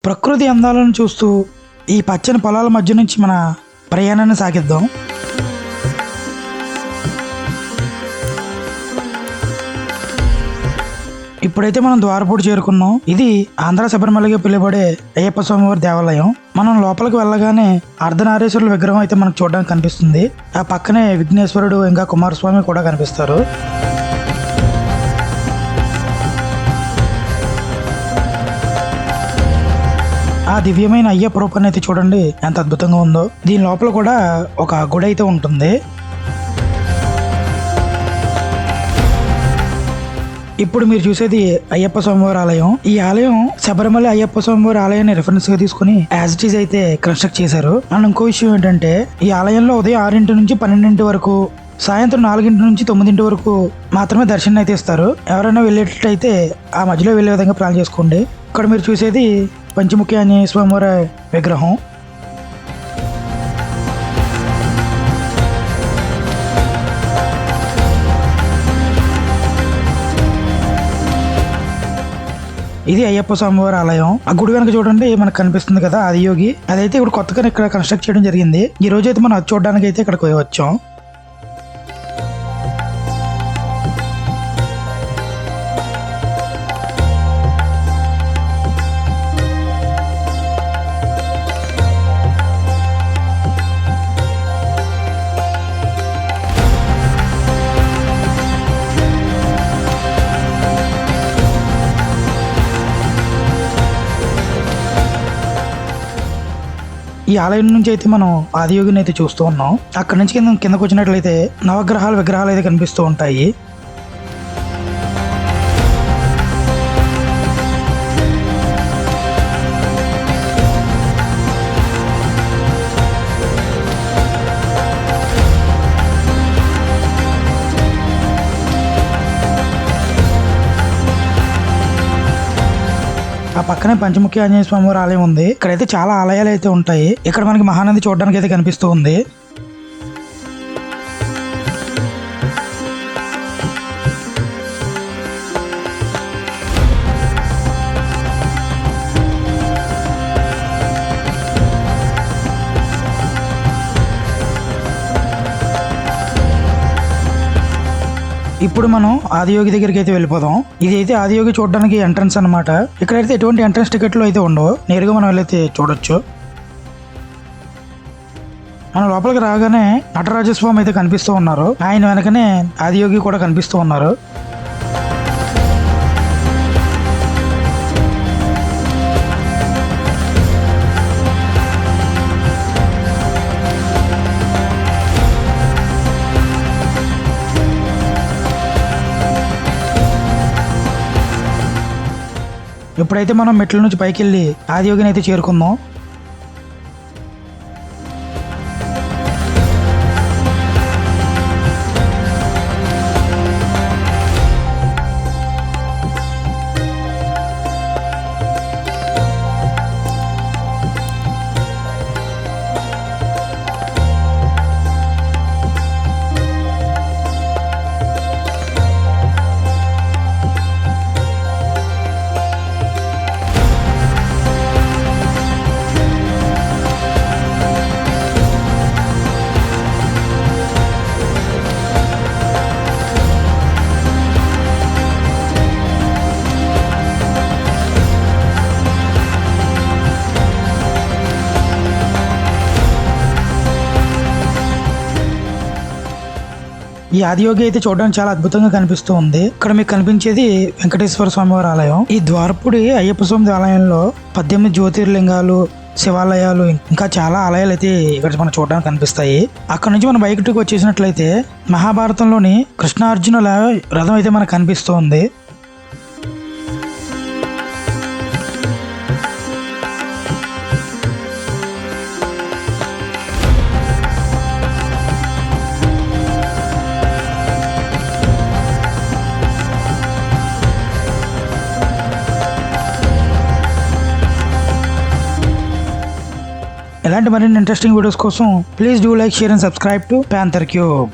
ప్రకృతి అందాలను చూస్తూ ఈ పచ్చని పొలాల మధ్య నుంచి మన ప్రయాణాన్ని సాగిద్దాం. ఇప్పుడైతే మనం ద్వారపూడి చేరుకున్నాం. ఇది ఆంధ్ర శబరిమలగా పిలువబడే అయ్యప్ప స్వామివారి దేవాలయం. మనం లోపలికి వెళ్ళగానే అర్ధనారీశ్వరుల విగ్రహం అయితే మనకు చూడడానికి కనిపిస్తుంది. ఆ పక్కనే విఘ్నేశ్వరుడు ఇంకా కుమారస్వామి కూడా కనిపిస్తారు. ఆ దివ్యమైన అయ్యప్ప రూపాన్ని అయితే చూడండి ఎంత అద్భుతంగా ఉందో. దీని లోపల కూడా ఒక గుడి అయితే ఉంటుంది. ఇప్పుడు మీరు చూసేది అయ్యప్ప స్వామివారి ఆలయం. ఈ ఆలయం శబరిమల అయ్యప్ప స్వామివారి ఆలయాన్ని రిఫరెన్స్ గా తీసుకుని యాజ్ ఇట్ ఈజ్ అయితే కన్స్ట్రక్ట్ చేశారు. అండ్ ఇంకో విషయం ఏంటంటే ఈ ఆలయంలో ఉదయం 6 నుంచి 12 వరకు, సాయంత్రం 4 నుంచి 9 వరకు మాత్రమే దర్శనం అయితే ఇస్తారు. ఎవరైనా వెళ్ళేటట్టయితే ఆ మధ్యలో వెళ్ళే విధంగా ప్లాన్ చేసుకోండి. ఇక్కడ మీరు చూసేది పంచముఖి ఆంజనేయ స్వామివారి విగ్రహం. ఇది అయ్యప్ప స్వామివారి ఆలయం. ఆ గుడి వెనక చూడండి మనకు కనిపిస్తుంది కదా ఆదియోగి. అదైతే ఇప్పుడు కొత్తగా ఇక్కడ కన్స్ట్రక్ట్ చేయడం జరిగింది. ఈ రోజు అయితే మనం అది చూడడానికి అయితే ఇక్కడికి వచ్చాం. ఈ ఆలయం నుంచి అయితే మనం ఆదియోగిని అయితే చూస్తూ ఉన్నాం. అక్కడ నుంచి కిందకు వచ్చినట్లయితే నవగ్రహాల విగ్రహాలు అయితే కనిపిస్తూ ఉంటాయి. ఆ పక్కనే పంచముఖి ఆంజనేయ స్వామివారి ఆలయం ఉంది. ఇక్కడైతే చాలా ఆలయాలు అయితే ఉంటాయి. ఇక్కడ మనకి మహానది చూడడానికి అయితే కనిపిస్తూ ఉంది. ఇప్పుడు మనం ఆదియోగి దగ్గరికి అయితే వెళ్ళిపోదాం. ఇది అయితే ఆదియోగి చూడడానికి ఎంట్రన్స్ అన్నమాట. ఇక్కడైతే ఎటువంటి ఎంట్రన్స్ టికెట్లు అయితే ఉండవు. నేరుగా మనం వెళ్ళైతే చూడొచ్చు. మన లోపలికి రాగానే నటరాజస్వామి అయితే కనిపిస్తూ ఉన్నారు. ఆయన వెనకనే ఆదియోగి కూడా కనిపిస్తూ ఉన్నారు. ఇప్పుడైతే మనం మెట్ల నుంచి పైకి వెళ్ళి ఆదియోగిని అయితే చేరుకుందాం. ఈ ఆదియోగి అయితే చూడడానికి చాలా అద్భుతంగా కనిపిస్తూ ఉంది. ఇక్కడ మీకు కనిపించేది వెంకటేశ్వర స్వామివారి ఆలయం. ఈ ద్వారపూడి అయ్యప్ప స్వామి ఆలయంలో 18 జ్యోతిర్లింగాలు, శివాలయాలు, ఇంకా చాలా ఆలయాలు అయితే ఇక్కడ మనం చూడడానికి కనిపిస్తాయి. అక్కడ నుంచి మనం బయటకు వచ్చేసినట్లయితే మహాభారతంలోని కృష్ణార్జునుల రథం అయితే మనకు కనిపిస్తూ ఉంది. ఇలాంటి మరిన్ని ఇంట్రెస్టింగ్ వీడియోస్ కోసం please do like, share and subscribe to panther cube.